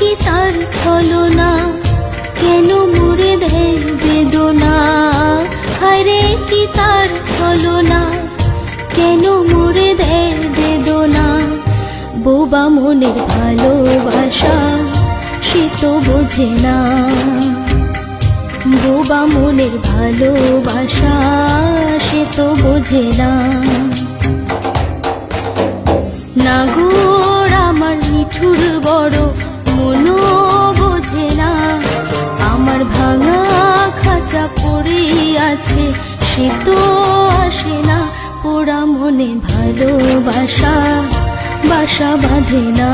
কি তার ছলনা, কেন মুড়ে দেয় বেদনা। হায়রে কি তার ছলনা, কেন মুড়ে দেয় বেদনা। বোবা মনের ভালোবাসা সে তো বোঝে না, বোবা মনের ভালোবাসা সে তো বোঝে না। নাগর আমার নিঠুর বড় মনও বোঝে না, আমার ভাঙা খাঁচা পড়ে আছে সে তো আসে না। পোড়া মনে ভালোবাসা বাসা বাঁধে না।